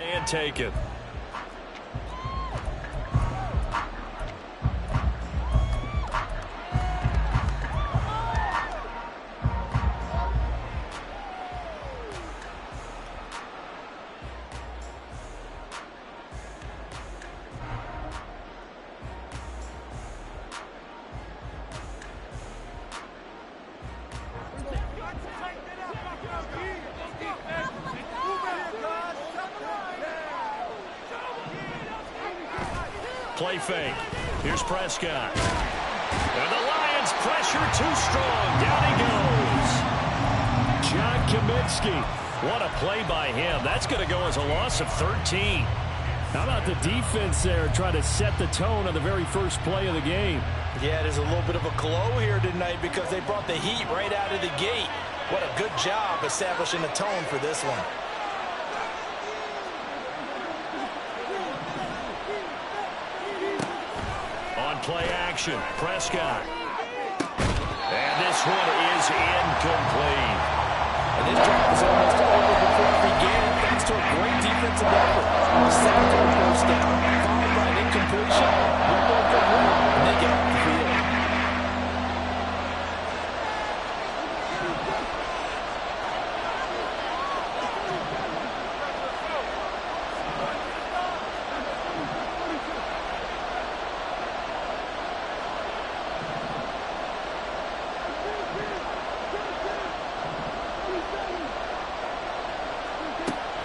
And take it. Play fake. Here's Prescott. And the Lions pressure too strong. Down he goes. John Kaminsky. What a play by him. That's going to go as a loss of 13. How about the defense there trying to set the tone on the very first play of the game? Yeah, there's a little bit of a glow here tonight because they brought the heat right out of the gate. What a good job establishing the tone for this one. Play action. Prescott. And this one is incomplete. And this drive is almost over before it began, thanks to a great defensive effort. Sacked on first down, followed by an incompletion. We're both good run, and they get off the field.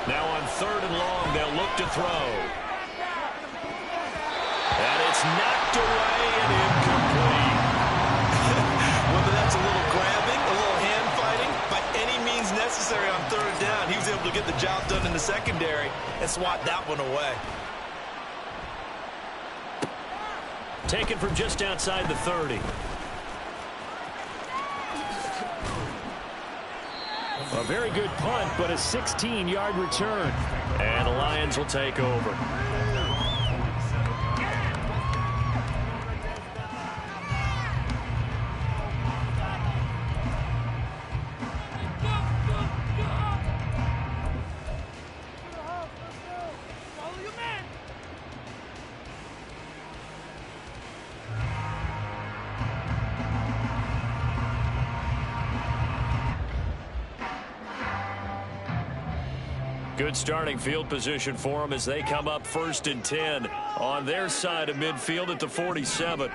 Now on 3rd and long, they'll look to throw. And it's knocked away and incomplete. Whether that's a little grabbing, a little hand fighting, by any means necessary on 3rd down, he was able to get the job done in the secondary and swat that one away. Taken from just outside the 30. A very good punt, but a 16-yard return. And the Lions will take over. Good starting field position for them as they come up 1st and 10 on their side of midfield at the 47.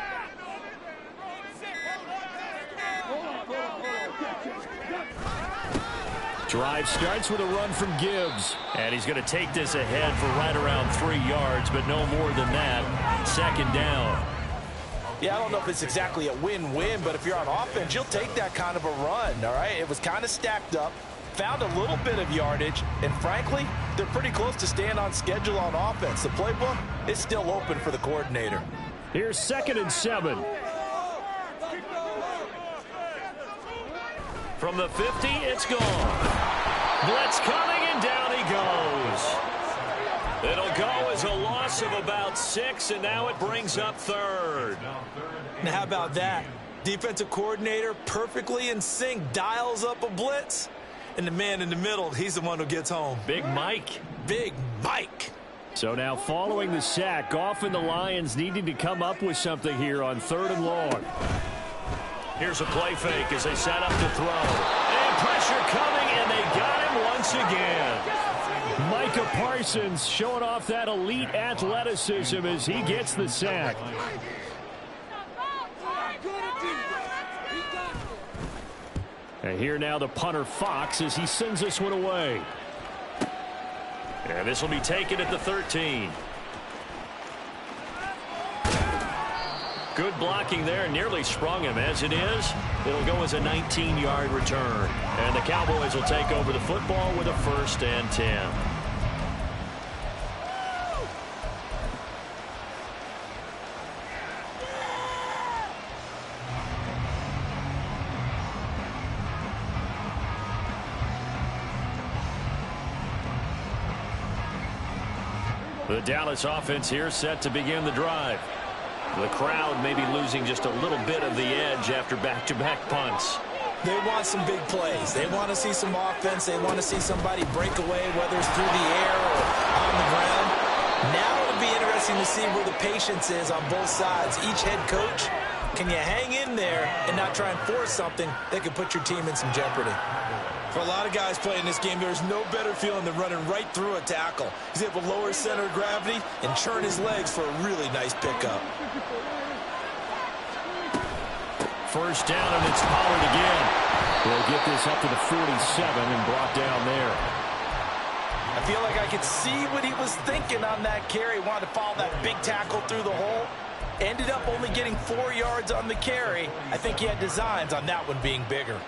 Drive starts with a run from Gibbs. And he's going to take this ahead for right around 3 yards, but no more than that. 2nd down. Yeah, I don't know if it's exactly a win-win, but if you're on offense, you'll take that kind of a run, all right? It was kind of stacked up. Found a little bit of yardage, and frankly, they're pretty close to staying on schedule on offense. The playbook is still open for the coordinator. Here's 2nd and 7. From the 50, it's gone. Blitz coming, and down he goes. It'll go as a loss of about 6, and now it brings up 3rd. Now, how about that? Defensive coordinator perfectly in sync, dials up a blitz. And the man in the middle, he's the one who gets home. Big Mike. Big Mike. So now following the sack, Goff and the Lions needing to come up with something here on 3rd and long. Here's a play fake as they set up to throw. And pressure coming, and they got him once again. Micah Parsons showing off that elite athleticism as he gets the sack. And here now the punter Fox as he sends this one away. And this will be taken at the 13. Good blocking there, nearly sprung him. As it is, it'll go as a 19-yard return. And the Cowboys will take over the football with a 1st and 10. The Dallas offense here set to begin the drive. The crowd may be losing just a little bit of the edge after back-to-back punts. They want some big plays. They want to see some offense. They want to see somebody break away, whether it's through the air or on the ground. Now it'll be interesting to see where the patience is on both sides. Each head coach, can you hang in there and not try and force something that could put your team in some jeopardy? For a lot of guys playing this game, there's no better feeling than running right through a tackle. He's able to lower his center of gravity and churn his legs for a really nice pickup. First down, and it's Pollard again. We'll get this up to the 47 and brought down there. I feel like I could see what he was thinking on that carry. Wanted to follow that big tackle through the hole. Ended up only getting 4 yards on the carry. I think he had designs on that one being bigger.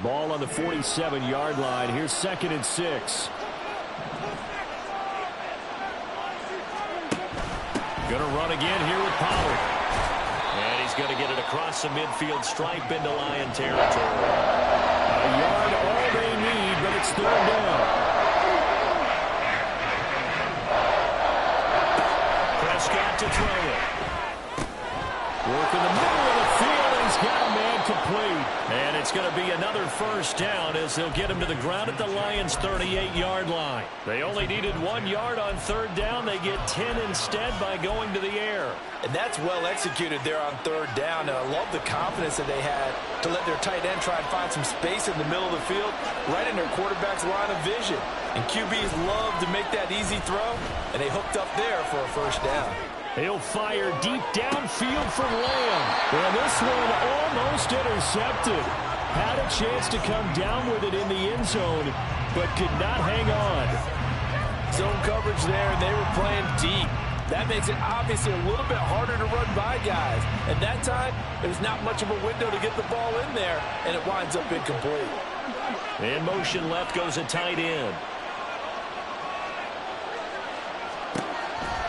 Ball on the 47-yard line. Here's 2nd and 6. Going to run again here with Pollard. And he's going to get it across the midfield stripe into Lion territory. A yard all they need, but it's 3rd down. Prescott to throw it. Work in the middle of the field, and he's got a man complete. And it's going to be another first down as they'll get him to the ground at the Lions' 38-yard line. They only needed 1 yard on 3rd down. They get 10 instead by going to the air. And that's well executed there on 3rd down. And I love the confidence that they had to let their tight end try and find some space in the middle of the field, right in their quarterback's line of vision. And QBs love to make that easy throw, and they hooked up there for a first down. He'll fire deep downfield for Lamb. And this one almost intercepted. Had a chance to come down with it in the end zone, but could not hang on. Zone coverage there, and they were playing deep. That makes it obviously a little bit harder to run by guys. And that time, there's not much of a window to get the ball in there, and it winds up incomplete. In motion left goes a tight end.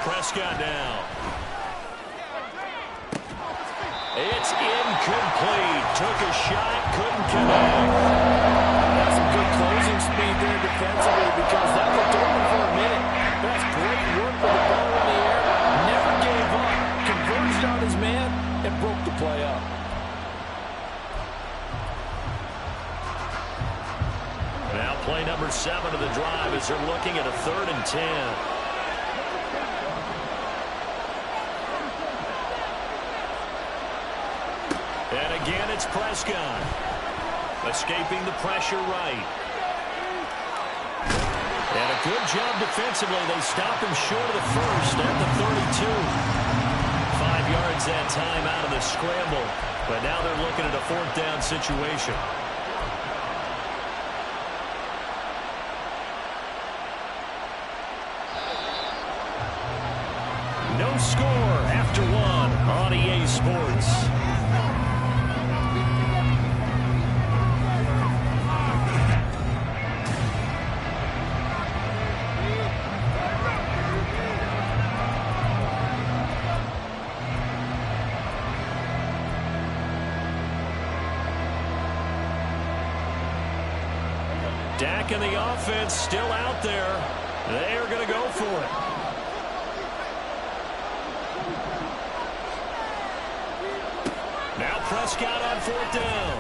Prescott now. It's incomplete. Took a shot, couldn't connect. That's some good closing speed there defensively because that looked open for a minute. That's great work with the ball in the air. Never gave up. Converged on his man and broke the play up. Now play number 7 of the drive as they're looking at a 3rd and 10. And again, it's Prescott. Escaping the pressure right. And a good job defensively. They stop him short of the first at the 32. 5 yards that time out of the scramble. But now they're looking at a 4th down situation. No score after 1 on EA Sports. Dak and the offense still out there. They're going to go for it. Now Prescott on 4th down.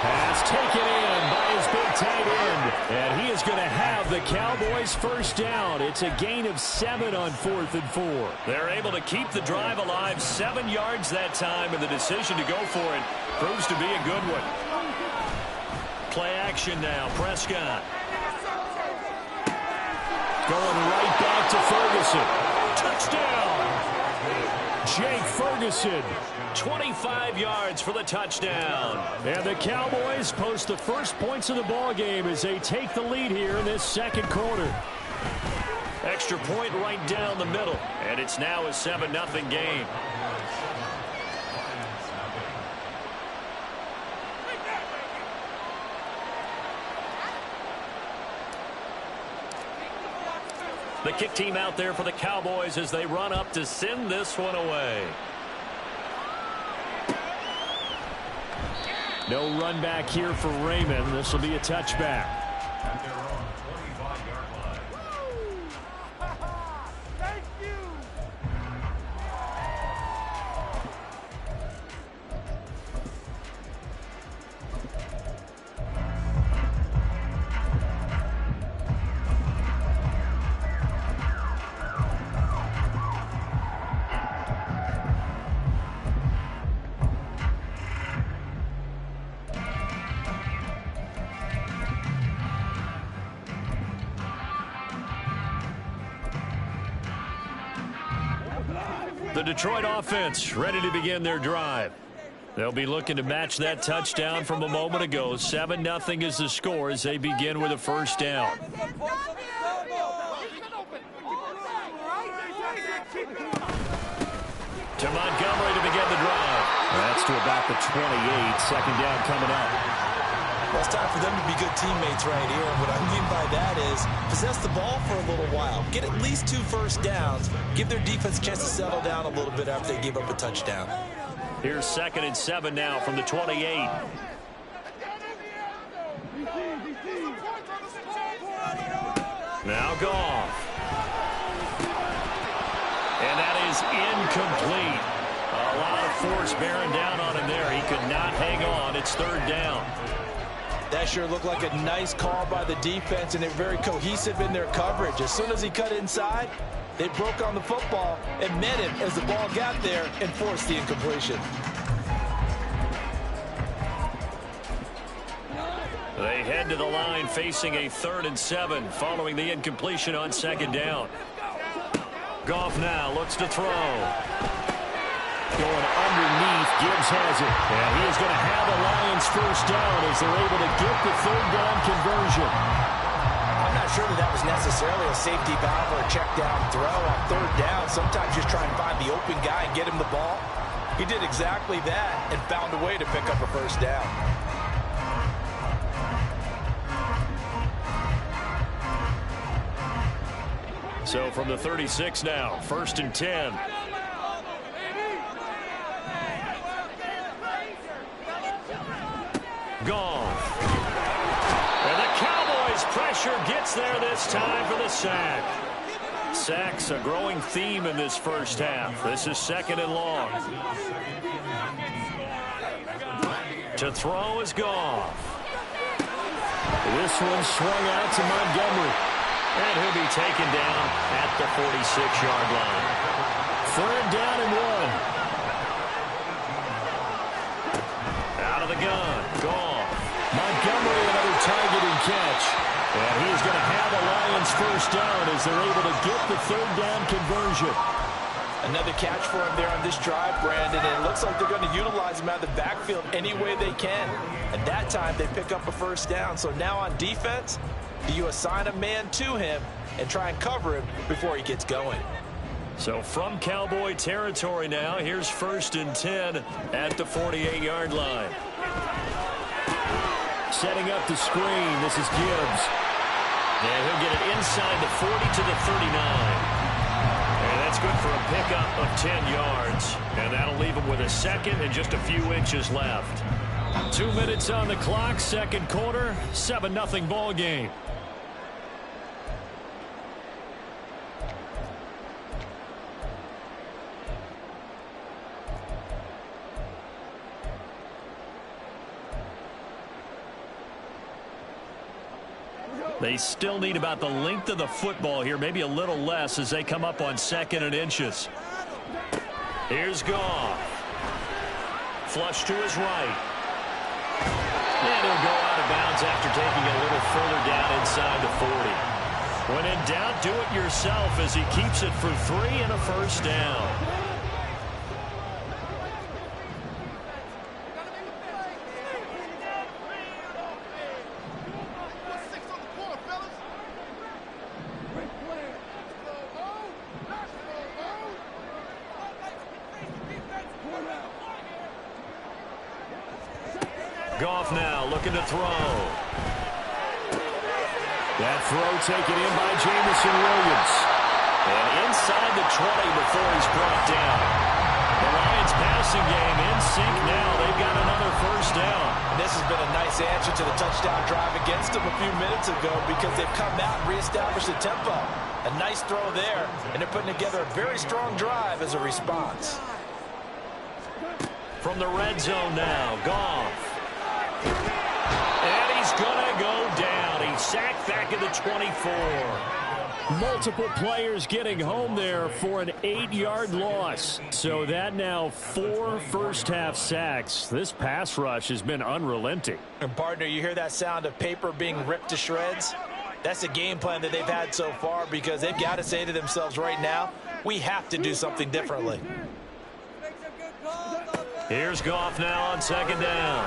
Pass taken in by his big tight end. And he is going to have the Cowboys' first down. It's a gain of 7 on 4th and 4. They're able to keep the drive alive. 7 yards that time, and the decision to go for it proves to be a good one. Play action now. Prescott. Going right back to Ferguson. Touchdown. Jake Ferguson. 25 yards for the touchdown. And the Cowboys post the first points of the ball game as they take the lead here in this 2nd quarter. Extra point right down the middle. And it's now a 7-0 game. The kick team out there for the Cowboys as they run up to send this one away. No run back here for Raymond. This will be a touchback. The Detroit offense ready to begin their drive. They'll be looking to match that touchdown from a moment ago. 7-0 is the score as they begin with a first down. To Montgomery to begin the drive. That's to about the 28. Second down coming up. Well, it's time for them to be good teammates right here. And what I mean by that is possess the ball for a little while. Get at least 2 first downs. Give their defense a chance to settle down a little bit after they give up a touchdown. Here's 2nd and 7 now from the 28. Now Goff. And that is incomplete. A lot of force bearing down on him there. He could not hang on. It's 3rd down. That sure looked like a nice call by the defense, and they're very cohesive in their coverage. As soon as he cut inside, they broke on the football and met him as the ball got there and forced the incompletion. They head to the line facing a 3rd and 7 following the incompletion on 2nd down. Goff now looks to throw. Going underneath, Gibbs has it. And he is going to have the Lions first down as they're able to get the 3rd down conversion. I'm not sure that was necessarily a safety valve or a check down throw on 3rd down. Sometimes just try and find the open guy and get him the ball. He did exactly that and found a way to pick up a first down. So from the 36 now, 1st and 10. Goff. And the Cowboys pressure gets there this time for the sack. Sacks a growing theme in this first half. This is 2nd and long. To throw is Goff. This one swung out to Montgomery. And he'll be taken down at the 46-yard line. 3rd down and 1. Out of the gun. Goff. Montgomery, another target and catch. And he's going to have the Lions first down as they're able to get the 3rd down conversion. Another catch for him there on this drive, Brandon, and it looks like they're going to utilize him out of the backfield any way they can. And that time they pick up a first down. So now on defense, do you assign a man to him and try and cover him before he gets going? So from Cowboy territory now, here's 1st and 10 at the 48-yard line. Setting up the screen, this is Gibbs. And he'll get it inside the 40 to the 39. And that's good for a pickup of 10 yards. And that'll leave him with a 2nd and just a few inches left. 2 minutes on the clock, 2nd quarter, 7-0 ball game. They still need about the length of the football here, maybe a little less as they come up on 2nd and inches. Here's Goff. Flush to his right. And he'll go out of bounds after taking a little further down inside the 40. When in doubt, do it yourself as he keeps it for 3 and a first down. Goff now looking to throw. That throw taken in by Jamison Williams. And inside the 20 before he's brought down. The Lions passing game in sync now. They've got another first down. And this has been a nice answer to the touchdown drive against them a few minutes ago because they've come out and reestablished the tempo. A nice throw there, and they're putting together a very strong drive as a response. From the red zone now, Goff. And he's going to go down. He's sacked back at the 24. Multiple players getting home there for an 8-yard loss. So that now 4 first-half sacks. This pass rush has been unrelenting. And partner, you hear that sound of paper being ripped to shreds? That's the game plan that they've had so far because they've got to say to themselves right now, we have to do something differently. Here's Goff now on second down.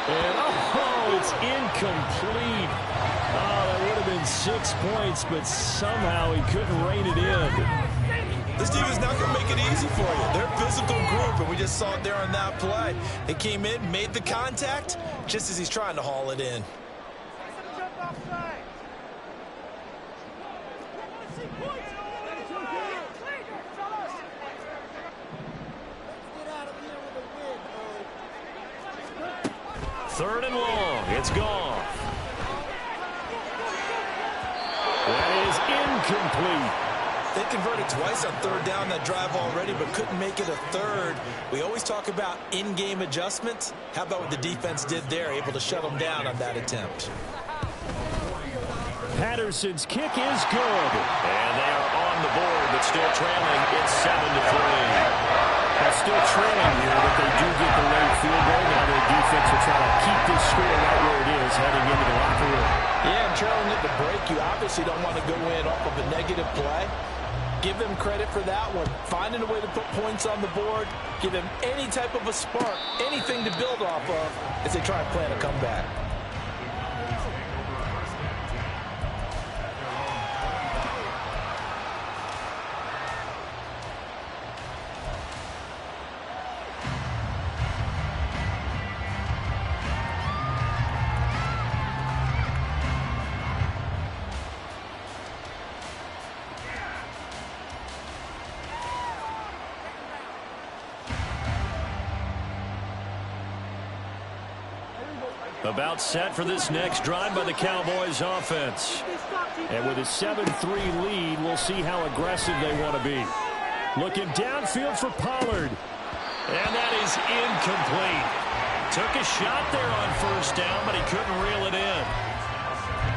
And it's incomplete. Oh, that would have been 6 points, but somehow he couldn't rein it in. This team is not going to make it easy for you. They're a physical group, and we just saw it there on that play. They came in, made the contact, just as he's trying to haul it in. Third and long. It's Goff. That is incomplete. They converted twice on third down that drive already, but couldn't make it a third. We always talk about in-game adjustments. How about what the defense did there, able to shut them down on that attempt? Patterson's kick is good. And they are on the board, but still trailing. It's 7-3. They're still trailing here, but they do get the late field goal. Now their defense will try to keep this score right where it is heading into the locker room. Yeah, and trailing at the break, you obviously don't want to go in off of a negative play. Give them credit for that one. Finding a way to put points on the board, give them any type of a spark, anything to build off of as they try and plan a comeback. About set for this next drive by the Cowboys offense. And with a 7-3 lead, we'll see how aggressive they want to be. Looking downfield for Pollard. And that is incomplete. Took a shot there on first down, but he couldn't reel it in.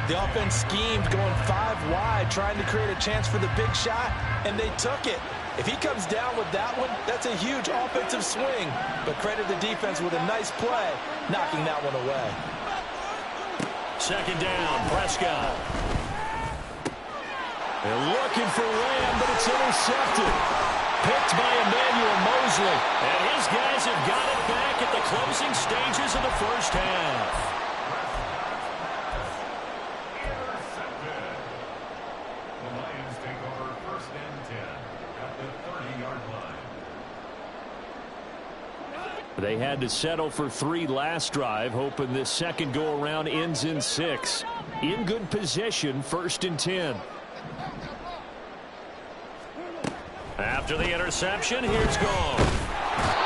The offense schemed going 5 wide, trying to create a chance for the big shot, and they took it. If he comes down with that one, that's a huge offensive swing. But credit the defense with a nice play, knocking that one away. Second down, Prescott. They're looking for Lamb, but it's intercepted. Picked by Emmanuel Mosley. And his guys have got it back at the closing stages of the first half. They had to settle for 3 last drive, hoping this second go-around ends in 6. In good position, 1st and 10. After the interception, here's Goff.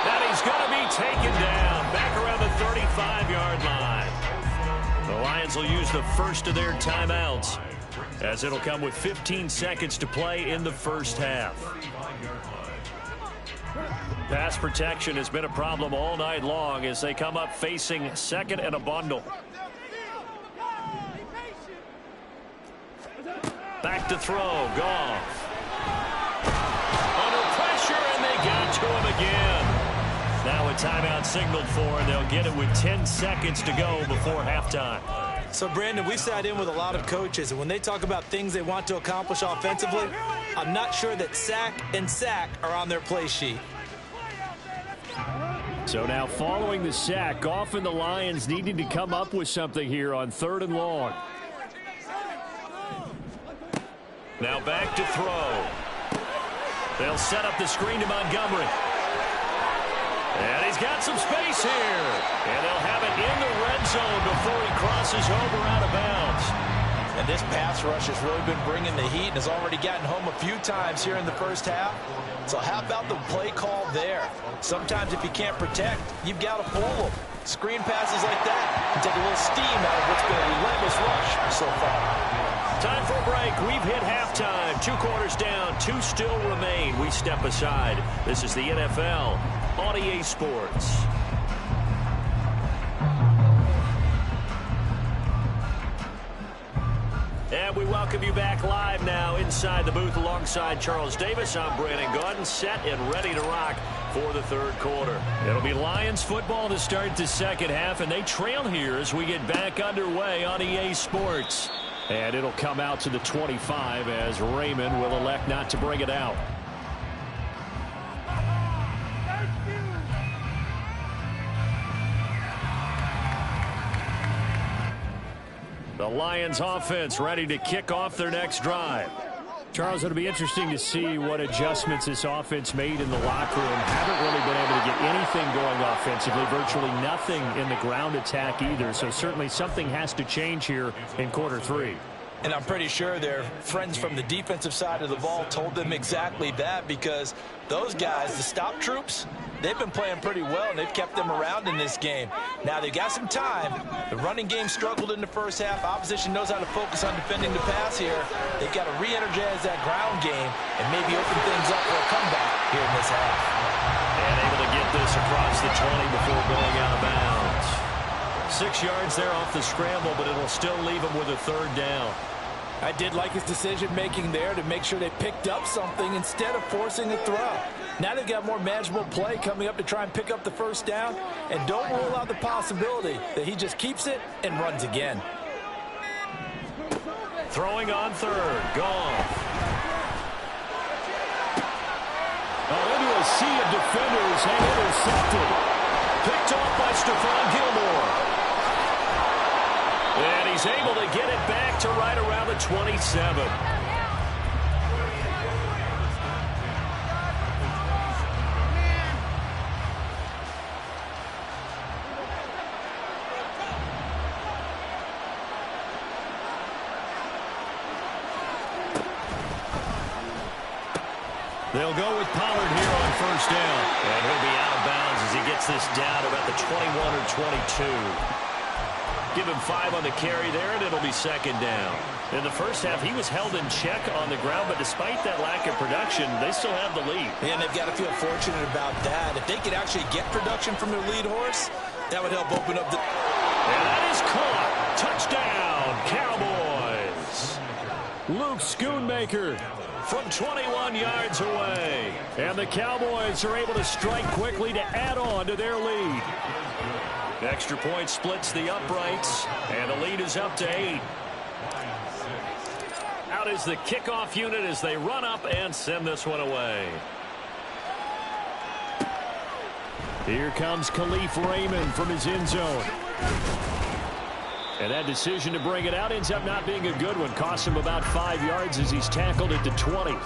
And he's going to be taken down back around the 35-yard line. The Lions will use the first of their timeouts, as it'll come with 15 seconds to play in the first half. Pass protection has been a problem all night long as they come up facing second and a bundle. Back to throw, Goff. Under pressure, and they got to him again. Now a timeout signaled for, and they'll get it with 10 seconds to go before halftime. So, Brandon, we sat in with a lot of coaches, and when they talk about things they want to accomplish offensively, I'm not sure that sack and sack are on their play sheet. So now following the sack, Goff and the Lions needing to come up with something here on 3rd and long. Now back to throw. They'll set up the screen to Montgomery. And he's He's got some space here. And they'll have it in the red zone before he crosses over out of bounds. And this pass rush has really been bringing the heat and has already gotten home a few times here in the first half. So how about the play call there? Sometimes if you can't protect, you've got to fool them. Screen passes like that can take a little steam out of what's been a relentless rush so far. Time for a break. We've hit halftime. 2 quarters down. 2 still remain. We step aside. This is the NFL on EA Sports. And we welcome you back live now inside the booth alongside Charles Davis. I'm Brandon Gaudin, set and ready to rock for the third quarter. It'll be Lions football to start the second half, and they trail here as we get back underway on EA Sports. And it'll come out to the 25 as Raymond will elect not to bring it out. The Lions offense ready to kick off their next drive. Charles, it'll be interesting to see what adjustments this offense made in the locker room. Haven't really been able to get anything going offensively, virtually nothing in the ground attack either. So certainly something has to change here in quarter 3. And I'm pretty sure their friends from the defensive side of the ball told them exactly that, because those guys, the stop troops, they've been playing pretty well, and they've kept them around in this game. Now, they've got some time. The running game struggled in the first half. Opposition knows how to focus on defending the pass here. They've got to re-energize that ground game and maybe open things up for a comeback here in this half. And able to get this across the 20 before going out of bounds. 6 yards there off the scramble, but it'll still leave him with a third down. I did like his decision-making there to make sure they picked up something instead of forcing a throw. Now they've got more manageable play coming up to try and pick up the first down, and don't rule out the possibility that he just keeps it and runs again. Throwing on third. Goff. Into a sea of defenders and intercepted. Picked off by Stephon Gilmore. And he's able to get it back to right around the 27. They'll go with Pollard here on first down. And he'll be out of bounds as he gets this down about the 21 or 22. Give him 5 on the carry there, and it'll be second down. In the first half, he was held in check on the ground, but despite that lack of production, they still have the lead. And they've got to feel fortunate about that. If they could actually get production from their lead horse, that would help open up the... And that is caught. Touchdown, Cowboys. Luke Schoonmaker from 21 yards away. And the Cowboys are able to strike quickly to add on to their lead. Extra point splits the uprights, and the lead is up to 8. Out is the kickoff unit as they run up and send this one away. Here comes Khalif Raymond from his end zone. And that decision to bring it out ends up not being a good one. Costs him about 5 yards as he's tackled at the 20.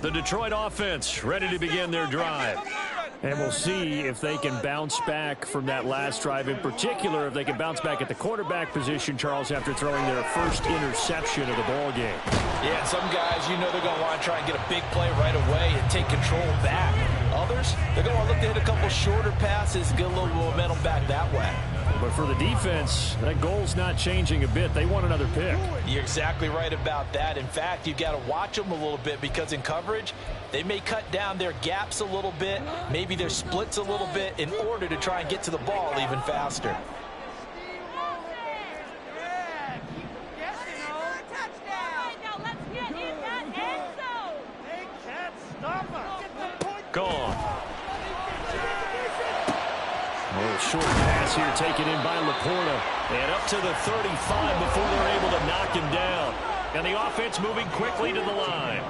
The Detroit offense ready to begin their drive. And we'll see if they can bounce back from that last drive. In particular, if they can bounce back at the quarterback position, Charles, after throwing their first interception of the ball game. Yeah, and some guys, you know they're going to want to try and get a big play right away and take control back. Others, they're going to look to hit a couple shorter passes and get a little momentum back that way. But for the defense, that goal's not changing a bit. They want another pick. You're exactly right about that. In fact, you've got to watch them a little bit, because in coverage, they may cut down their gaps a little bit, maybe their splits a little bit, in order to try and get to the ball even faster. Gone. Short pass here taken in by Laporta. And up to the 35 before they're able to knock him down. And the offense moving quickly to the line.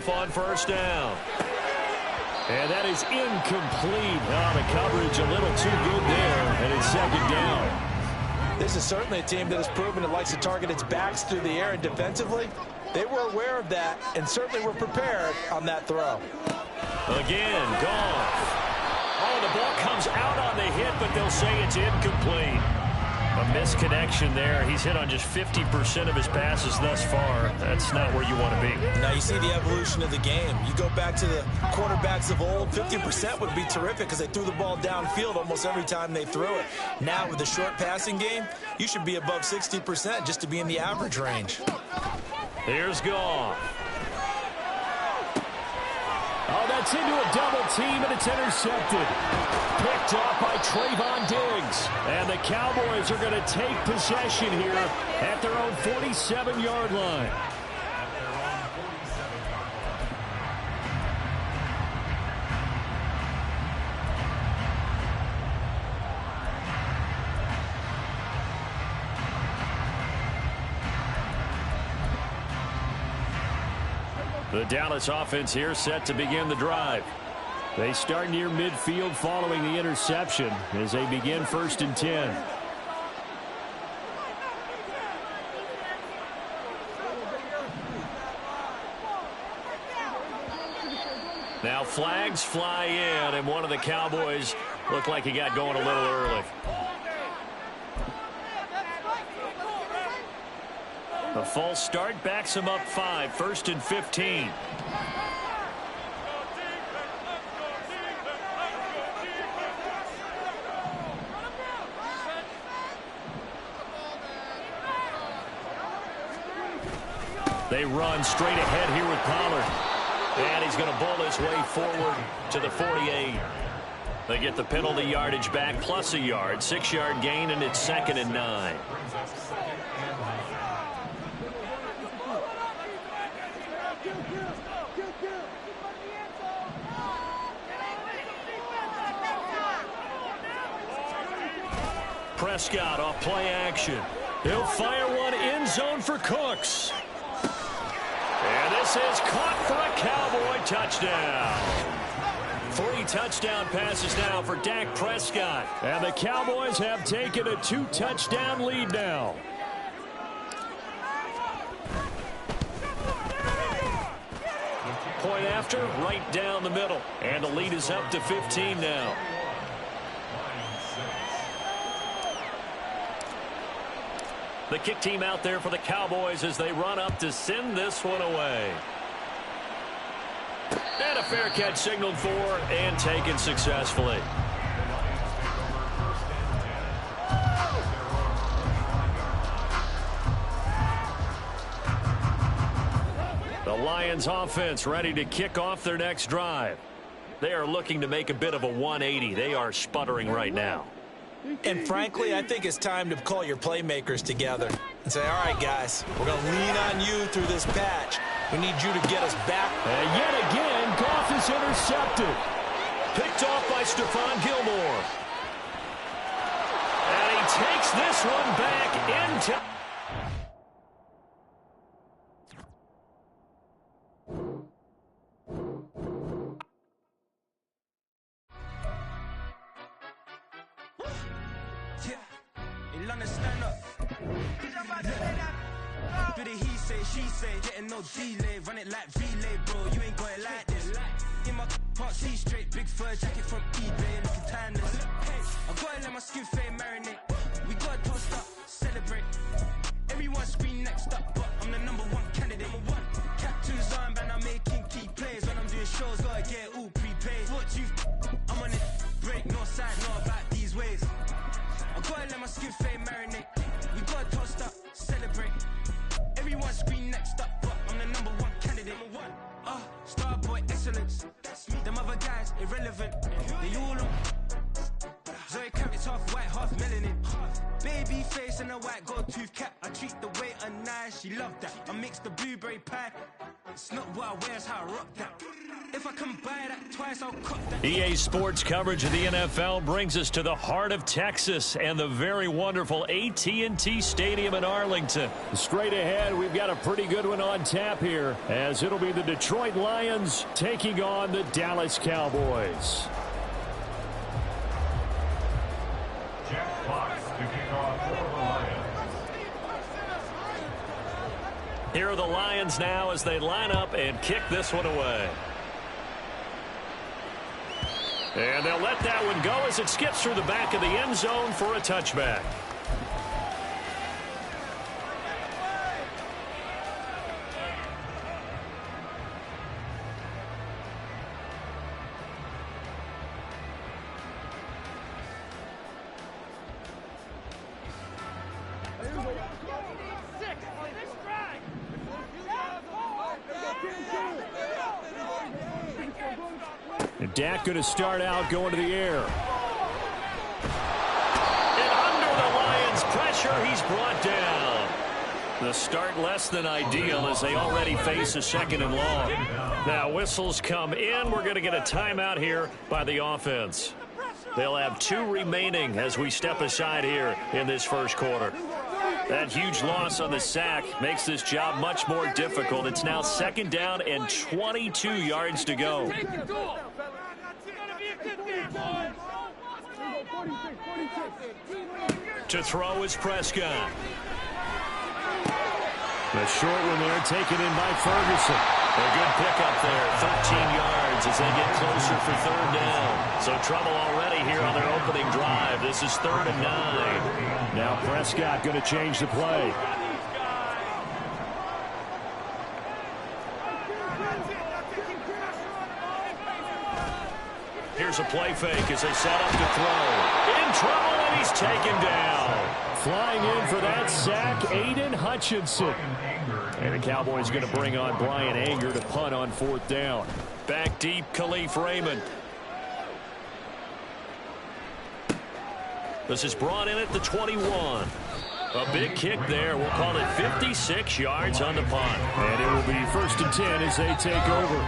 off on first down. And that is incomplete. Oh, the coverage a little too good there, and it's second down. This is certainly a team that has proven it likes to target its backs through the air, and defensively, they were aware of that and certainly were prepared on that throw. Again, Goff. Oh, the ball comes out on the hit, but they'll say it's incomplete. A misconnection there. He's hit on just 50% of his passes thus far. That's not where you want to be. Now you see the evolution of the game. You go back to the quarterbacks of old, 50% would be terrific because they threw the ball downfield almost every time they threw it. Now with the short passing game, you should be above 60% just to be in the average range. Here's Goff. Oh, that's into a double team, and it's intercepted. Picked off by Trayvon Diggs. And the Cowboys are going to take possession here at their own 47-yard line. The Dallas offense here set to begin the drive. They start near midfield following the interception as they begin 1st and 10. Now flags fly in, and one of the Cowboys looked like he got going a little early. A false start backs him up 5, 1st and 15. They run straight ahead here with Pollard. And he's going to bowl his way forward to the 48. They get the penalty yardage back plus a yard. 6-yard gain, and it's 2nd and 9. Prescott off play action. He'll fire one end zone for Cooks. And this is caught for a Cowboy touchdown. 3 touchdown passes now for Dak Prescott. And the Cowboys have taken a 2-touchdown lead now. Point after, right down the middle. And the lead is up to 15 now. The kick team out there for the Cowboys as they run up to send this one away. And a fair catch signaled for and taken successfully. The Lions offense ready to kick off their next drive. They are looking to make a bit of a 180. They are sputtering right now. And frankly, I think it's time to call your playmakers together and say, all right, guys, we're going to lean on you through this patch. We need you to get us back. And yet again, Goff is intercepted. Picked off by Stephon Gilmore. And he takes this one back into... She say, getting no delay, run it like relay, bro. You ain't got it like this. In my part, see straight, big fur jacket from eBay, looking timeless. Hey, I gotta let my skin fade marinate. We gotta toast up, celebrate. Everyone scream next up, but I'm the #1 candidate. Captain's armband, I'm making key plays. When I'm doing shows, gotta get it all prepaid. What you, I'm on it, break, no side, not about these ways. I gotta let my skin fade marinate. We gotta toast up, celebrate. Everyone scream next up, but I'm the #1 candidate. Starboy excellence. Them other guys irrelevant. They all look. Zoe Kravitz half white, half melanin. Baby face and a white gold tooth cap. I treat the waiter nice. eyes, she loved that. I mixed the blueberry pie. It's not what I wear, it's how I rock that. If I can buy that twice, I'll cut that. EA Sports coverage of the NFL brings us to the heart of Texas and the very wonderful AT&T Stadium in Arlington. Straight ahead, we've got a pretty good one on tap here, as it'll be the Detroit Lions taking on the Dallas Cowboys. Here are the Lions now as they line up and kick this one away. And they'll let that one go as it skips through the back of the end zone for a touchback. And Dak going to start out going to the air. And under the Lions' pressure, he's brought down. The start less than ideal as they already face a second and long. Now whistles come in. We're going to get a timeout here by the offense. They'll have 2 remaining as we step aside here in this first quarter. That huge loss on the sack makes this job much more difficult. It's now second down and 22 yards to go. To throw is Prescott. The short one there taken in by Ferguson. A good pickup there, 13 yards as they get closer for third down. So trouble already here on their opening drive. This is 3rd and 9. Now Prescott going to change the play. Here's a play fake as they set up to throw. In trouble, and he's taken down. Flying in for that sack, Aiden Hutchinson. And the Cowboys going to bring on Brian Anger to punt on 4th down. Back deep, Khalif Raymond. This is brought in at the 21. A big kick there. We'll call it 56 yards on the punt. And it will be 1st and 10 as they take over.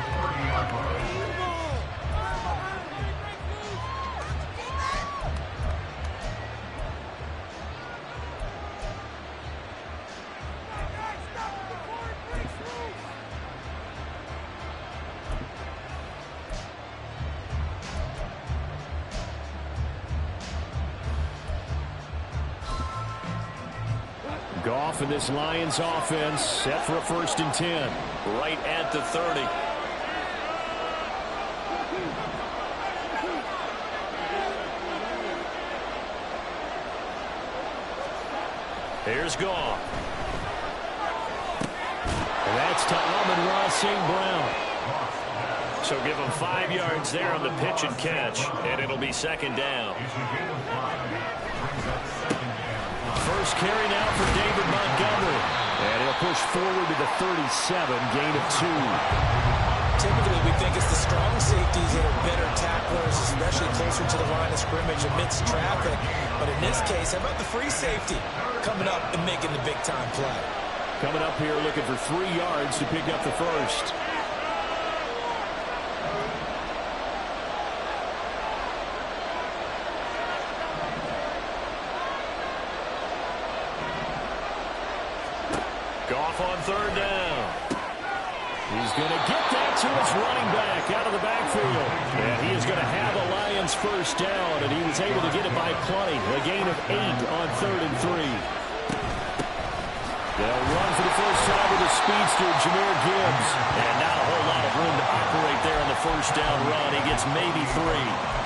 Goff and this Lions offense set for a 1st and 10. Right at the 30. Here's Goff. And that's to Amon-Ra St. Brown. So give him 5 yards there on the pitch and catch, and it'll be 2nd down. First carry now for David Montgomery. And he'll push forward to the 37, gain of 2. Typically, we think it's the strong safeties that are better tacklers, especially closer to the line of scrimmage amidst traffic. But in this case, how about the free safety coming up and making the big-time play? Coming up here looking for 3 yards to pick up the first. Goff on 3rd down. He's going to get that to his running back out of the backfield. And he is going to have a Lions first down, and he was able to get it by plenty. A gain of 8 on 3rd and 3. They'll run for the first time with the speedster, Jahmyr Gibbs. And not a whole lot of room to operate there on the first down run. He gets maybe 3.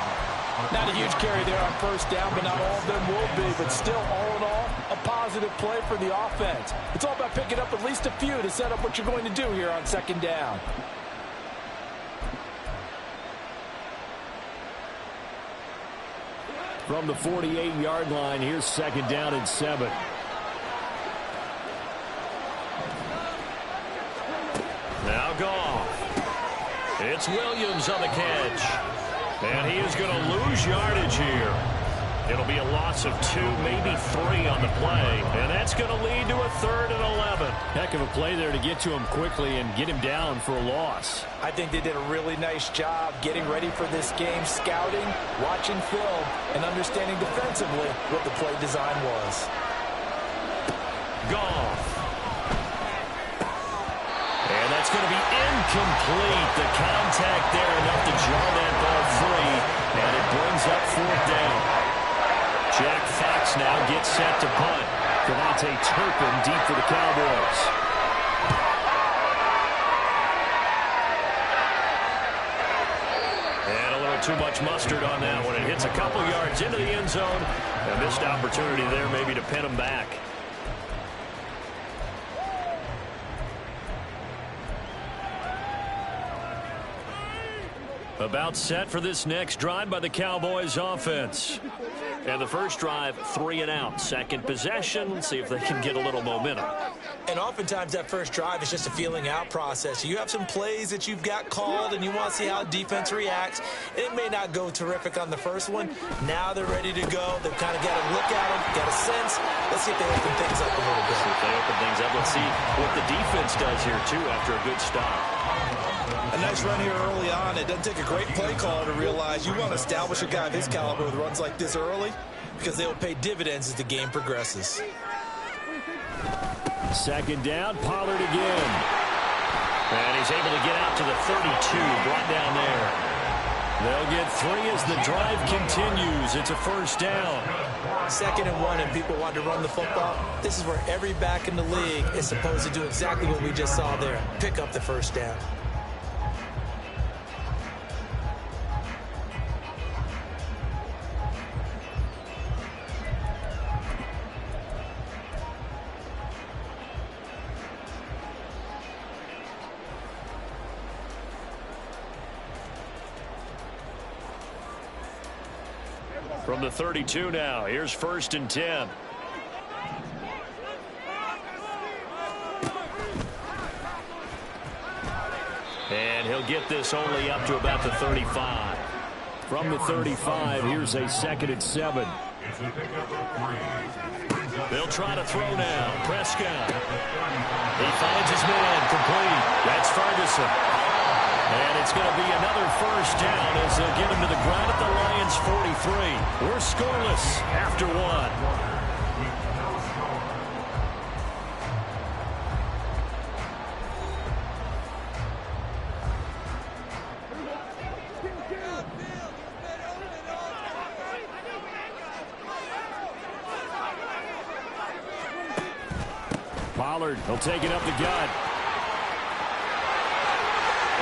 Not a huge carry there on first down, but not all of them will be. But still, all in all, a positive play for the offense. It's all about picking up at least a few to set up what you're going to do here on 2nd down. From the 48-yard line, here's 2nd down and 7. Now Goff. It's Williams on the catch. And he is going to lose yardage here. It'll be a loss of 2, maybe 3 on the play. And that's going to lead to a 3rd and 11. Heck of a play there to get to him quickly and get him down for a loss. I think they did a really nice job getting ready for this game, scouting, watching film, and understanding defensively what the play design was. Goff. And that's going to be incomplete. The contact there enough to jar that ball free. And it brings up 4th down. Jack Fox now gets set to punt. Devontae Turpin deep for the Cowboys. And a little too much mustard on that one. It hits a couple yards into the end zone. A missed opportunity there maybe to pin him back. About set for this next drive by the Cowboys offense. And the first drive, 3 and out. Second possession, see if they can get a little momentum. And oftentimes that first drive is just a feeling out process. You have some plays that you've got called and you want to see how defense reacts. It may not go terrific on the first one. Now they're ready to go. They've kind of got a look at them, got a sense. Let's see if they open things up a little bit. See if they open things up. Let's see what the defense does here, too, after a good stop. A nice run here early on. It doesn't take a great play call to realize you want to establish a guy of his caliber with runs like this early because they will pay dividends as the game progresses. Second down, Pollard again. And he's able to get out to the 32, brought down there. They'll get 3 as the drive continues. It's a first down. 2nd and 1, and people want to run the football. This is where every back in the league is supposed to do exactly what we just saw there. Pick up the first down. From the 32 now, here's 1st and 10. And he'll get this only up to about the 35. From the 35, here's a 2nd and 7. They'll try to throw now. Prescott. He finds his man complete. That's Ferguson. And it's going to be another first down as they'll get him to the ground at the Lions' 43. We're scoreless after 1. Pollard, he'll take it up the gut.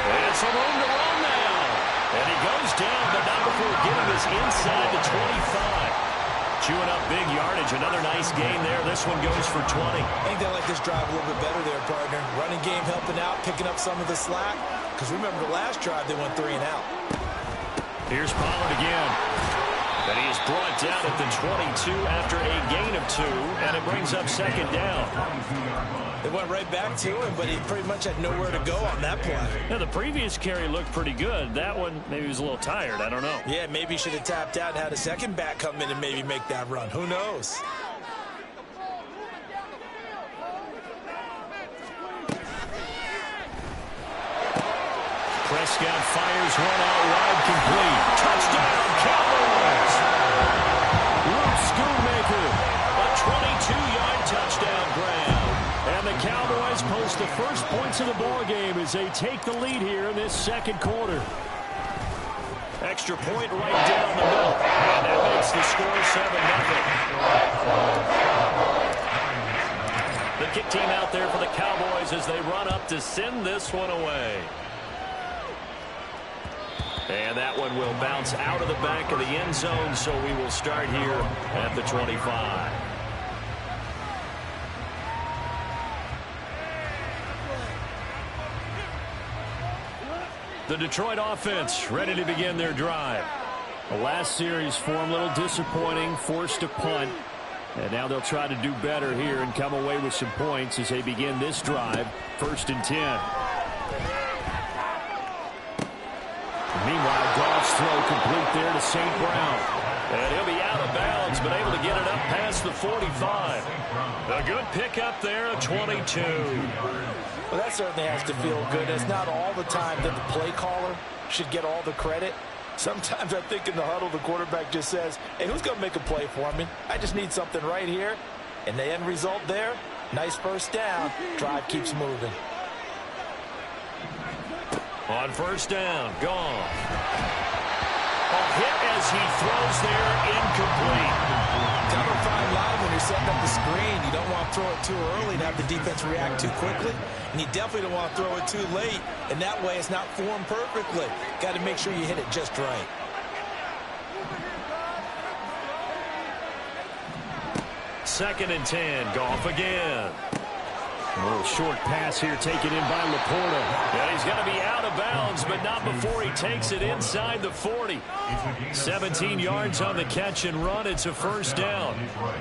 And some room to run now. And he goes down, but not before getting us inside the 25. Chewing up big yardage. Another nice gain there. This one goes for 20. I think they like this drive a little bit better there, partner. Running game helping out, picking up some of the slack. Because remember the last drive, they went 3 and out. Here's Pollard again. And he is brought down at the 22 after a gain of 2. And it brings up 2nd down. They went right back to him, but he pretty much had nowhere to go on that play. Now, the previous carry looked pretty good. That one, maybe he was a little tired. I don't know. Yeah, maybe he should have tapped out and had a second back come in and maybe make that run. Who knows? Prescott fires one out wide, complete. Touchdown, Cowboys! Luke Schoonmaker, a 22-yard touchdown grab. And the Cowboys post the first points of the ball game as they take the lead here in this 2nd quarter. Extra point right down the middle. And that makes the score 7-0. The kick team out there for the Cowboys as they run up to send this one away. And that one will bounce out of the back of the end zone, so we will start here at the 25. The Detroit offense ready to begin their drive. The last series for them a little disappointing, forced to punt. And now they'll try to do better here and come away with some points as they begin this drive, 1st and 10. Meanwhile, Goff Pass throw complete there to St. Brown. And he'll be out of bounds, but able to get it up past the 45. A good pickup there, a 22. Well, that certainly has to feel good. It's not all the time that the play caller should get all the credit. Sometimes I think in the huddle, the quarterback just says, hey, who's going to make a play for me? I just need something right here. And the end result there, nice first down. Drive keeps moving. On first down, gone. A hit as he throws there, incomplete. Kind of a fine line when you're setting up the screen. You don't want to throw it too early and have the defense react too quickly. And you definitely don't want to throw it too late. And that way it's not formed perfectly. Got to make sure you hit it just right. Second and 10, Goff again. A little short pass here taken in by Laporta. And he's going to be out of bounds, but not before he takes it inside the 40. 17 yards on the catch and run. It's a first down.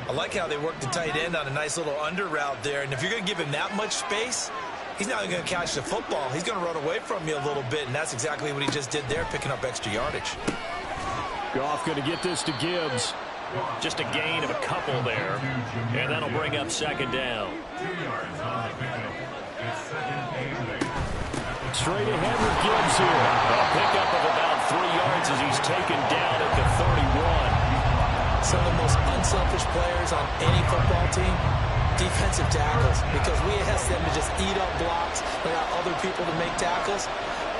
I like how they worked the tight end on a nice little under route there. And if you're going to give him that much space, he's not going to catch the football. He's going to run away from you a little bit, and that's exactly what he just did there, picking up extra yardage. Goff going to get this to Gibbs. Just a gain of a couple there, and that'll bring up second down. Straight ahead with Gibbs here. A pickup of about 3 yards as he's taken down at the 31. Some of the most unselfish players on any football team, defensive tackles, because we ask them to just eat up blocks, allow other people to make tackles.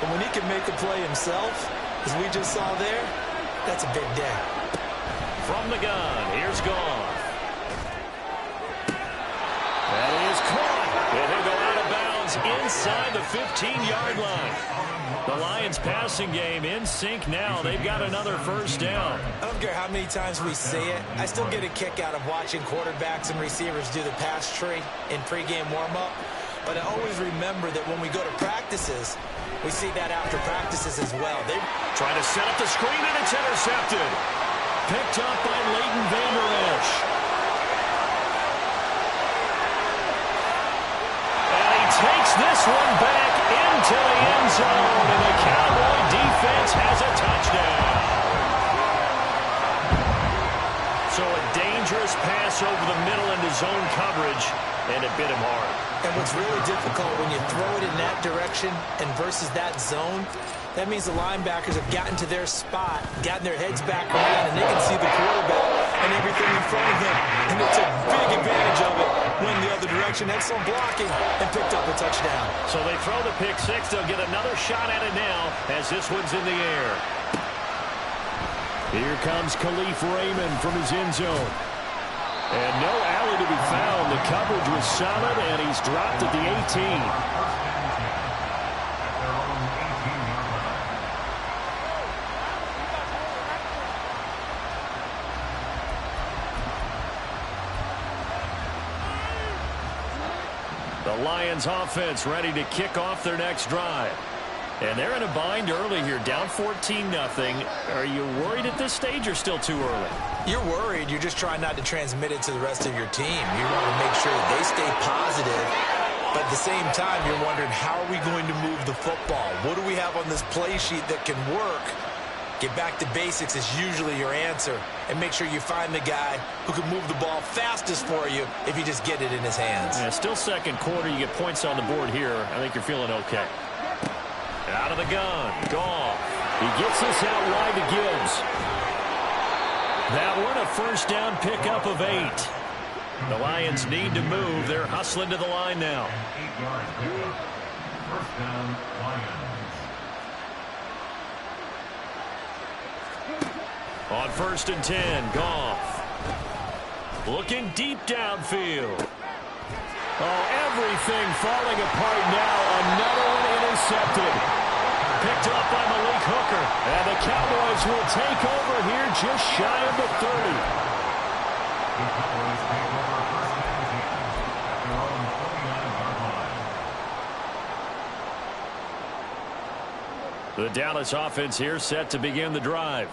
But when he can make a play himself, as we just saw there, that's a big day. From the gun, here's Goff. That is caught. And he'll go out of bounds inside the 15-yard line. The Lions passing game in sync now. They've got another first down. I don't care how many times we say it. I still get a kick out of watching quarterbacks and receivers do the pass tree in pregame warm-up. But I always remember that when we go to practices, we see that after practices as well. They try to set up the screen, and it's intercepted. Picked up by Leighton Vander Esch. And he takes this one back into the end zone, and the Cowboy defense has a touchdown. So a dangerous pass over the middle into zone coverage, and it bit him hard. And what's really difficult when you throw it in that direction and versus that zone, that means the linebackers have gotten to their spot, gotten their heads back around, and they can see the quarterback and everything in front of them. And they took big advantage of it, went the other direction, excellent blocking, and picked up a touchdown. So they throw the pick six. They'll get another shot at it now as this one's in the air. Here comes Khalif Raymond from his end zone. And no alley to be found. The coverage was solid, and he's dropped at the 18. The Lions offense ready to kick off their next drive. And they're in a bind early here, down 14-0. Are you worried at this stage or still too early? You're worried. You're just trying not to transmit it to the rest of your team. You want to make sure that they stay positive. But at the same time, you're wondering, how are we going to move the football? What do we have on this play sheet that can work? Get back to basics is usually your answer. And make sure you find the guy who can move the ball fastest for you if you just get it in his hands. Yeah, still second quarter. You get points on the board here. I think you're feeling okay. Out of the gun. Goff. He gets this out wide to Gibbs. That one a first down pickup of 8. The Lions need to move. They're hustling to the line now. First down, Lions. On first and 10, Goff. Looking deep downfield. Oh, everything falling apart now. Another one intercepted. Picked up by Malik Hooker. And the Cowboys will take over here just shy of the 30. The Cowboys take over first and 10 at their own 49-yard line. The Dallas offense here set to begin the drive.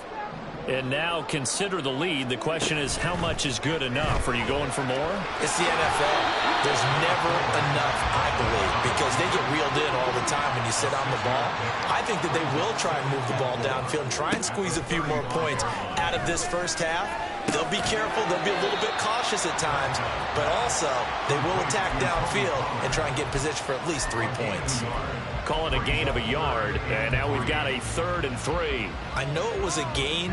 And now consider the lead. The question is, how much is good enough? Are you going for more? It's the NFL. There's never enough, I believe, because they get reeled in all the time when you sit on the ball. I think that they will try and move the ball downfield and try and squeeze a few more points out of this first half. They'll be careful. They'll be a little bit cautious at times, but also they will attack downfield and try and get position for at least 3 points. Call it a gain of a yard, and now we've got a 3rd and 3. I know it was a gain,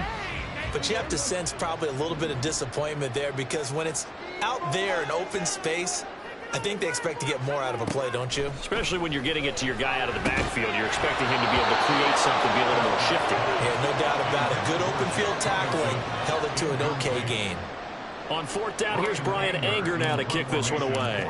but you have to sense probably a little bit of disappointment there, because when it's out there in open space, I think they expect to get more out of a play, don't you? Especially when you're getting it to your guy out of the backfield. You're expecting him to be able to create something, be a little more shifty. Yeah, no doubt about it. Good open field tackling held it to an okay gain. On 4th down, here's Brian Anger now to kick this one away.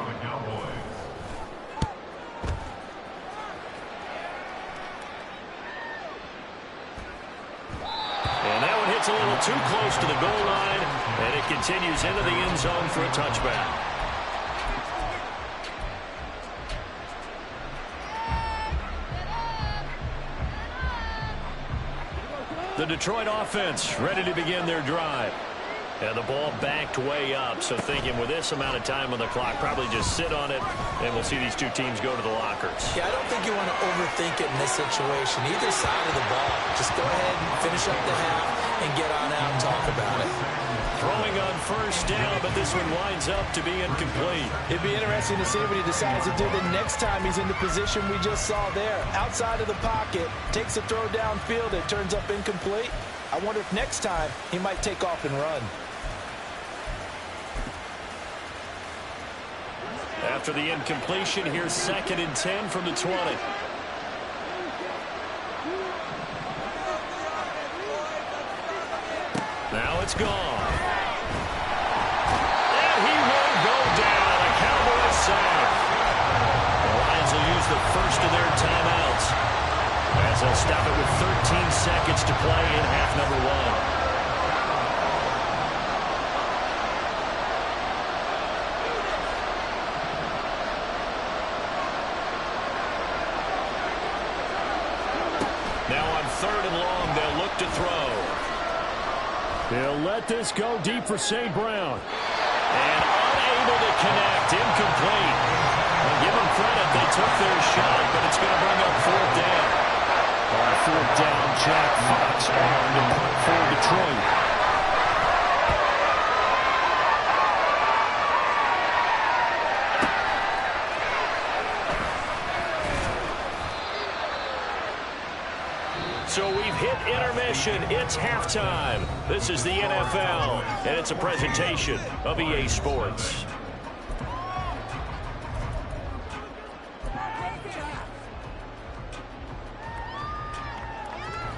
And that one hits a little too close to the goal line, and it continues into the end zone for a touchback. The Detroit offense ready to begin their drive. And the ball backed way up, so thinking with this amount of time on the clock, probably just sit on it, and we'll see these two teams go to the lockers. Yeah, I don't think you want to overthink it in this situation. Either side of the ball, just go ahead and finish up the half and get on out and talk about it. Throwing on 1st down, but this one winds up to be incomplete. It'd be interesting to see what he decides to do the next time he's in the position we just saw there. Outside of the pocket, takes a throw downfield, it turns up incomplete. I wonder if next time he might take off and run. After the incompletion, here's 2nd and 10 from the 20. Now it's gone. And he will go down. A Cowboy sack. The Lions will use the first of their timeouts, as they'll stop it with 13 seconds to play in half number 1. Now on 3rd and long, they'll look to throw. They'll let this go deep for St. Brown. And unable to connect. Incomplete. Well, give them credit. They took their shot, but it's going to bring up 4th down. On 4th down, Jack Fox armed to punt for Detroit. So we've hit intermission. It's halftime. This is the NFL, and it's a presentation of EA Sports.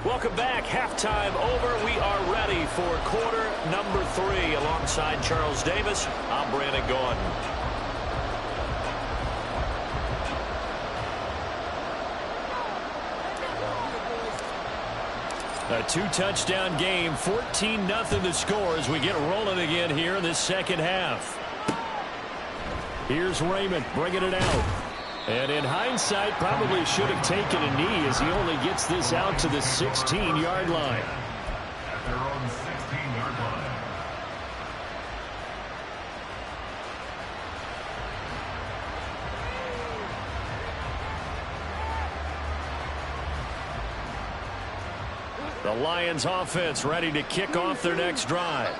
Welcome back. Halftime over. We are ready for quarter number 3. Alongside Charles Davis, I'm Brandon Gordon. A 2-touchdown game, 14-0 the score as we get rolling again here in this second half. Here's Raymond bringing it out. And in hindsight, probably should have taken a knee as he only gets this out to the 16-yard line. At their own 16-yard line. The Lions offense ready to kick off their next drive.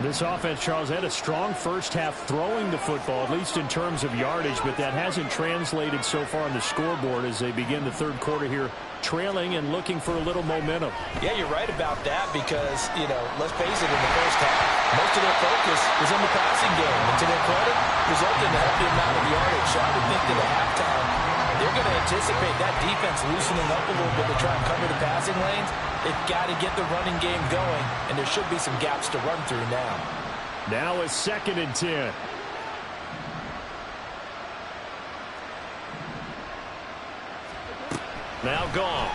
This offense, Charles, had a strong first half throwing the football, at least in terms of yardage, but that hasn't translated so far on the scoreboard as they begin the 3rd quarter here, trailing and looking for a little momentum. Yeah, you're right about that because, let's face it, in the first half, most of their focus was in the passing game. And to their credit, resulted in a healthy amount of yardage. So I would think that at halftime, they're going to anticipate that defense loosening up a little bit to try and cover the passing lanes. They've got to get the running game going, and there should be some gaps to run through now. Now a 2nd and 10. Now gone.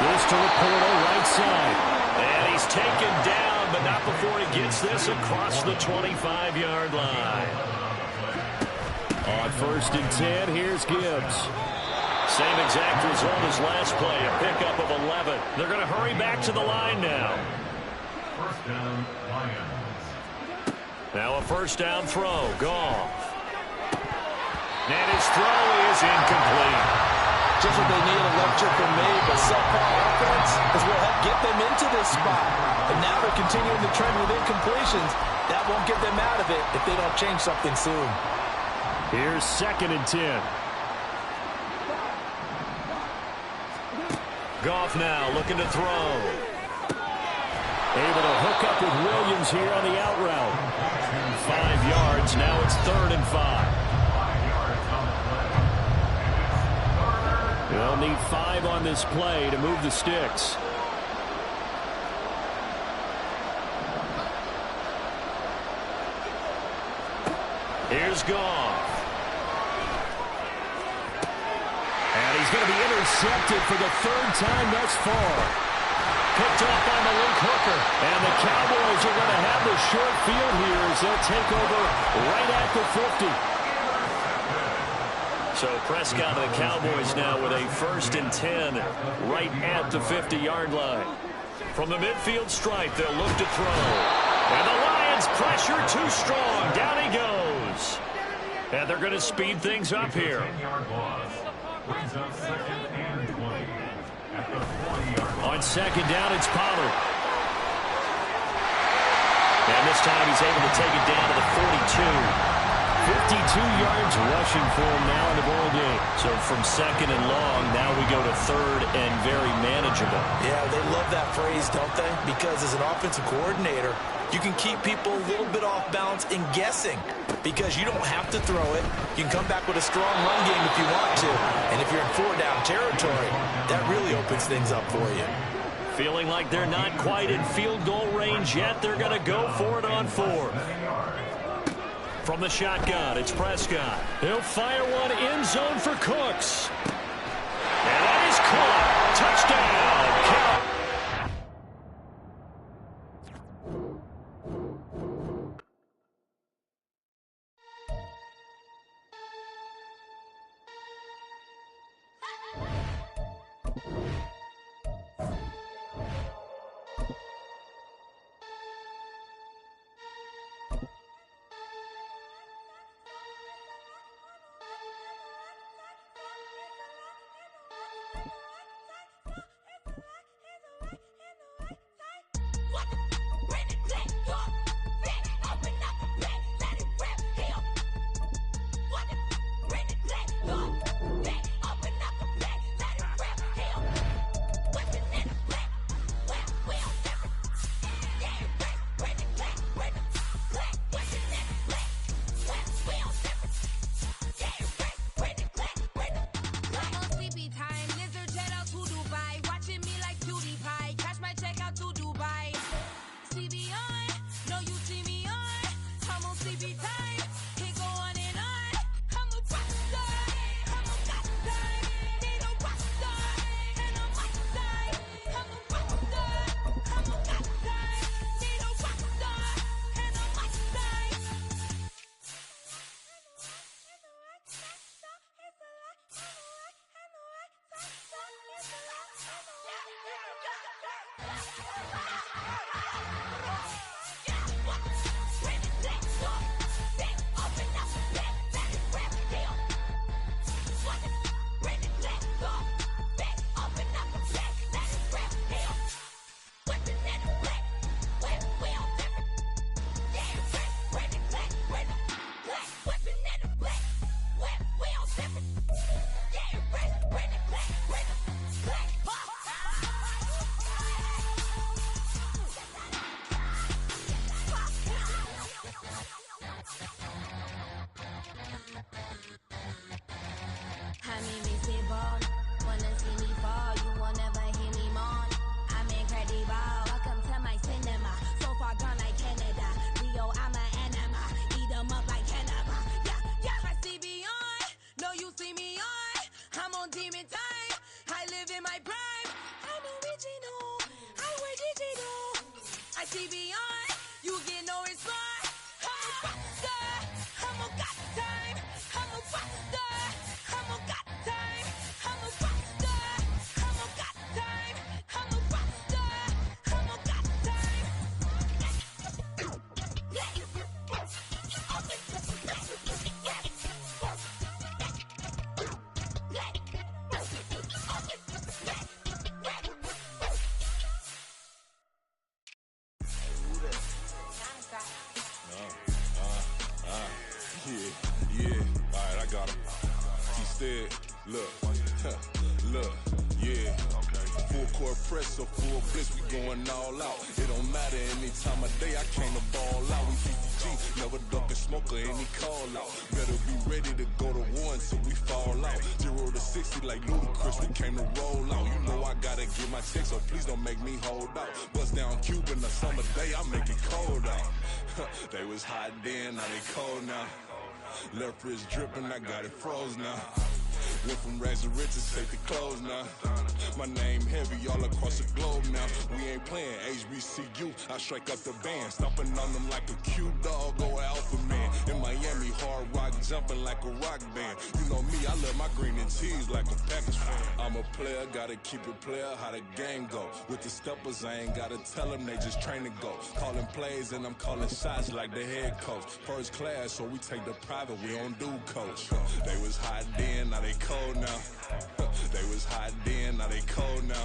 This to Laporta, right side. And he's taken down, but not before he gets this across the 25-yard line. On 1st and 10, here's Gibbs. Same exact result as last play, a pickup of 11. They're going to hurry back to the line now. First down, Lions. Now a first down throw. Goff. And his throw is incomplete. Just what they need, a lecture from me, but subpar offense is what helped get them into this spot. And now they're continuing the trend with incompletions. That won't get them out of it if they don't change something soon. Here's 2nd and 10. Goff now looking to throw. Able to hook up with Williams here on the out route. 5 yards. Now it's 3rd and 5. 5 yards on the play. They'll need 5 on this play to move the sticks. Here's Goff. And he's going to be intercepted for the 3rd time thus far. Picked off by Malik Hooker. And the Cowboys are going to have the short field here as they'll take over right at the 50. So Prescott and the Cowboys now with a 1st and 10 right at the 50-yard line. From the midfield stripe, they'll look to throw. And the Lions pressure too strong. Down he goes. And they're going to speed things up here. 10-yard loss. Brings up 2nd and 20. At the 40-yard line. On 2nd down, it's Pollard. And this time he's able to take it down to the 42. 52 yards rushing for him now in the ball game. So from 2nd and long, now we go to 3rd and very manageable. Yeah, they love that phrase, don't they? Because as an offensive coordinator, you can keep people a little bit off balance and guessing because you don't have to throw it. You can come back with a strong run game if you want to. And if you're in 4-down territory, that really opens things up for you. Feeling like they're not quite in field goal range yet, they're going to go for it on 4th. From the shotgun, it's Prescott. He'll fire one end zone for Cooks. And that is caught. Touchdown. fed. Look, look, yeah. Full court press, so full blitz, we going all out. It don't matter any time of day, I came to ball out. We PPG, never duck a smoker, any call out. Better be ready to go to war until we fall out. 0 to 60 like Ludacris, we came to roll out. You know I gotta get my check, so please don't make me hold out. Bust down Cuban, a summer day, I make it cold out. They was hot then, now they cold now. Left wrist dripping, I got it froze now. Went from rags to riches, take the clothes now. My name heavy all across the globe now. We ain't playing HBCU, I strike up the band. Stomping on them like a Q dog or alpha man. In Miami, hard rock jumping like a rock band. You know me, I love my green and cheese like a Packers fan. I'm a player, gotta keep it player, how the game go. With the steppers, I ain't gotta tell them, they just train to go. Calling plays and I'm calling shots like the head coach. First class, so we take the private, we don't do coach. They was hot then, now they cold now. They was hot then, now they cold now.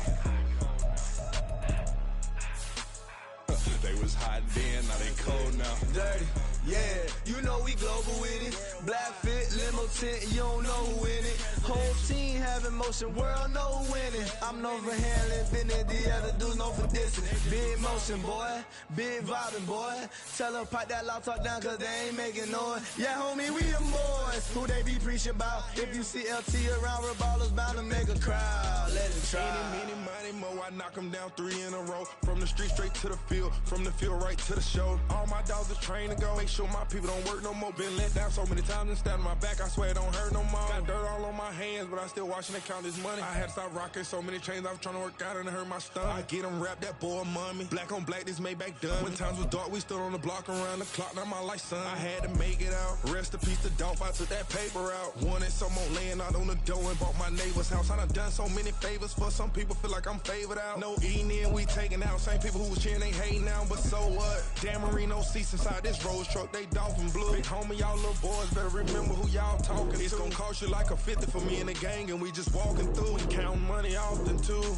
They was hot then, now they cold now. Dirty, yeah, you know we global with it. Black fit, limo tint, you don't know who in it. Whole team having motion, world know who winning. I'm known for handling business, the other dudes known for dissing. Big motion, boy, big vibing, boy. Tell them pipe that loud talk down, cause they ain't making noise. Yeah, homie, we them boys, who they be preaching about. If you see LT around, Reballer's bound to make a crowd. Let it try. Any, money, mo, I knock them down 3 in a row. From the street straight to the field, from the field right to the show. All my dogs are trained to go. Make sure my people don't work no more. Been let down so many times and stand on my back, I swear it don't hurt no more. Got dirt all on my hands, but I still watching and count this money. I had to stop rocking so many chains, I was trying to work out and it hurt my stomach. I get them rap, that boy mommy. Black on black, this Maybach done. When times was dark, we stood on the block around the clock. Now my life, son, I had to make it out. Rest in peace to Dolph, I took that paper out. Wanted some more laying out on the dough and bought my neighbor's house. I done some many favors for some people, feel like I'm favored out. No eating in, we taking out. Same people who was cheering, they hating now, but so what? Dan Marino seats inside this Rolls truck, they dolphin blue. Big homie, y'all little boys better remember who y'all talking to. It's gonna cost you like a 50 for me and the gang, and we just walking through and counting money often too.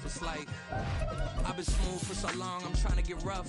It's like I've been smooth for so long, I'm trying to get rough.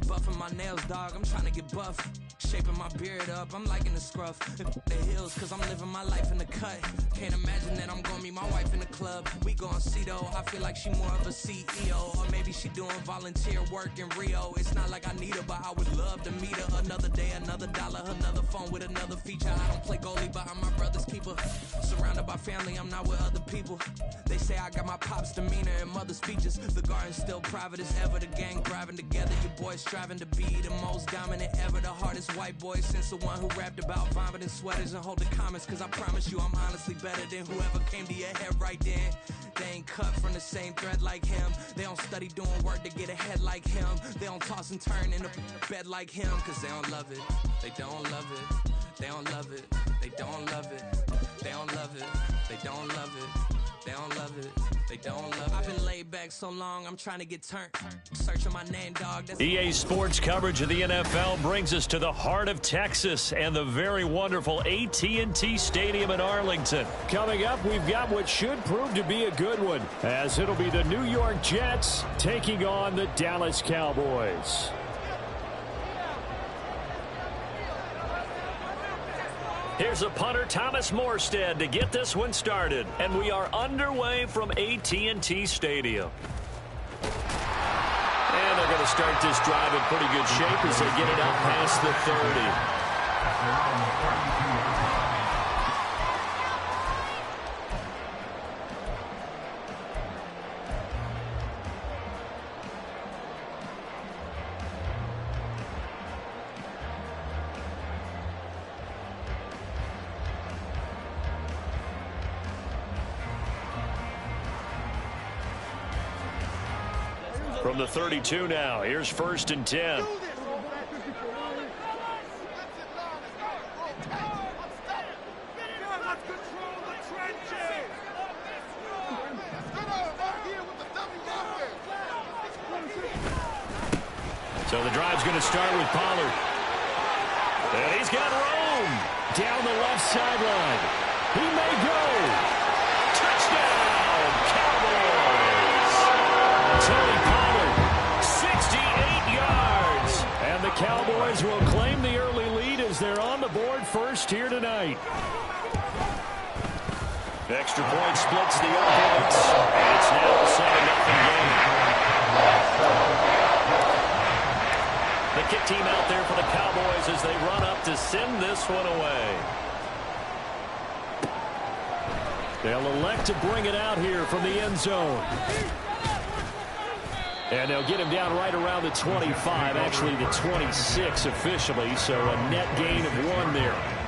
Buffing my nails, dog, I'm trying to get buff. Shaping my beard up, I'm liking the scruff. The hills, cause I'm living my life in the cut. Can't imagine that I'm gonna meet my wife in the club. We gon' see though, I feel like she more of a CEO. Or maybe she doing volunteer work in Rio. It's not like I need her, but I would love to meet her. Another day, another dollar, another phone with another feature. I don't play goalie, but I'm my brother's keeper. Surrounded by family, I'm not with other people. They say I got my pop's demeanor and mother's features. The garden's still private as ever, the gang thriving together. Your boys striving to be the most dominant ever. The hardest white boy since the one who rapped about vomiting sweaters and holding comments. Cause I promise you I'm honestly better than whoever came to your head right then. They ain't cut from the same thread like him. They don't study doing work to get ahead like him. They don't toss and turn in the bed like him. Cause they don't love it, they don't love it. They don't love it, they don't love it. They don't love it, they don't love it. They don't love it, they don't love it. I've been laid back so long, I'm trying to get turned. Searching my name, dog. That's EA Sports coverage of the NFL brings us to the heart of Texas and the very wonderful AT&T Stadium in Arlington. Coming up, we've got what should prove to be a good one, as it'll be the New York Jets taking on the Dallas Cowboys. Here's a punter, Thomas Morstead, to get this one started. And we are underway from AT&T Stadium. And they're going to start this drive in pretty good shape as they get it out past the 30. From the 32 now, here's 1st and 10. So the drive's going to start with Pollard. And he's got room down the left sideline. He may go. Touchdown, Cowboys. Tony Pollard, 68 yards. And the Cowboys will claim the early lead as they're on the board first here tonight. Extra point splits the offense. And it's now a 7-0 game. The kick team out there for the Cowboys as they run up to send this one away. They'll elect to bring it out here from the end zone. And they'll get him down right around the 25, actually the 26 officially, so a net gain of 1 there.